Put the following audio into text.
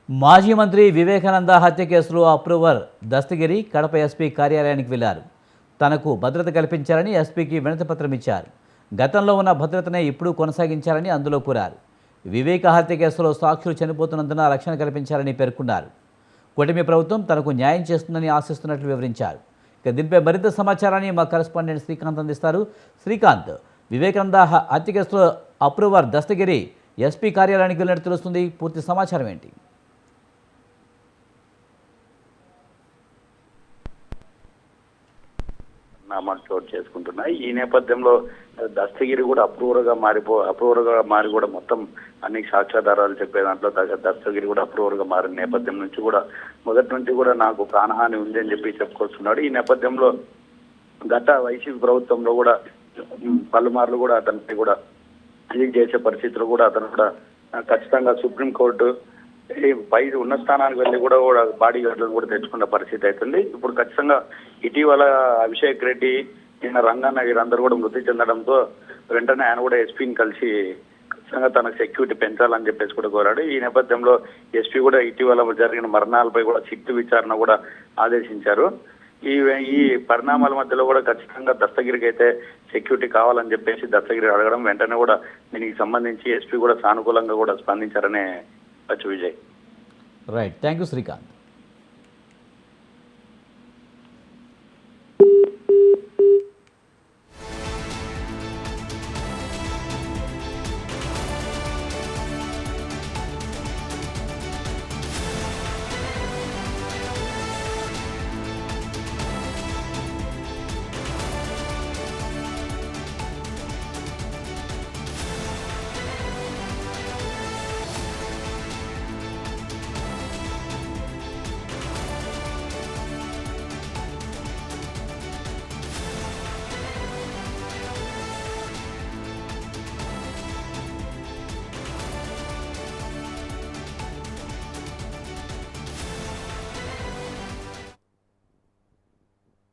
మాజీ మంత్రి వివేకానంద హత్య కేసులో అప్రూవర్ దస్తగిరి కడప ఎస్పీ కార్యాలయానికి వెళ్లారు. తనకు భద్రత కల్పించాలని ఎస్పీకి వినతిపత్రం ఇచ్చారు. గతంలో ఉన్న భద్రతనే ఇప్పుడు కొనసాగించాలని అందులో కోరారు. వివేక హత్య కేసులో సాక్షులు చనిపోతున్నందున రక్షణ కల్పించాలని పేర్కొన్నారు. కూటమి ప్రభుత్వం తనకు న్యాయం చేస్తుందని ఆశిస్తున్నట్లు వివరించారు. ఇక దీనిపై మరింత సమాచారాన్ని మా కరెస్పాండెంట్ శ్రీకాంత్ అందిస్తారు. శ్రీకాంత్, వివేకానంద హత్య కేసులో అప్రూవర్ దస్తగిరి ఎస్పీ కార్యాలయానికి వెళ్ళినట్టు తెలుస్తుంది. పూర్తి సమాచారం ఏంటి? నామాలు చోటు చేసుకుంటున్నాయి. ఈ నేపథ్యంలో దస్తగిరి కూడా అప్రూవర్గా మారి కూడా మొత్తం అన్ని సాక్ష్యాధారాలు చెప్పే దాంట్లో దస్తగిరి కూడా అప్రూవర్గా మారిన నేపథ్యం నుంచి కూడా మొదటి నుంచి కూడా నాకు ప్రాణహాని ఉంది అని చెప్పి చెప్పుకొస్తున్నాడు. ఈ నేపథ్యంలో గత వైసీపీ ప్రభుత్వంలో కూడా పలుమార్లు కూడా అతనికి కూడా ఇది చేసే పరిస్థితులు కూడా అతను కూడా ఖచ్చితంగా సుప్రీంకోర్టు పై ఉన్న స్థానానికి వెళ్ళి కూడా బాడీ గార్డులను కూడా తెచ్చుకున్న పరిస్థితి అవుతుంది. ఇప్పుడు ఖచ్చితంగా ఇటీవల అభిషేక్ రెడ్డి, నిన్న రంగన్న వీరందరూ కూడా మృతి చెందడంతో వెంటనే ఆయన కూడా ఎస్పీని కలిసి ఖచ్చితంగా తనకు సెక్యూరిటీ పెంచాలని చెప్పేసి కూడా కోరాడు. ఈ నేపథ్యంలో ఎస్పీ కూడా ఇటీవల జరిగిన మరణాలపై కూడా సిట్టు విచారణ కూడా ఆదేశించారు. ఈ పరిణామాల మధ్యలో కూడా ఖచ్చితంగా దస్తగిరికి అయితే సెక్యూరిటీ కావాలని చెప్పేసి దస్తగిరి అడగడం వెంటనే కూడా దీనికి సంబంధించి ఎస్పీ కూడా సానుకూలంగా కూడా స్పందించారనే Vijay. Right, thank you Srikanth.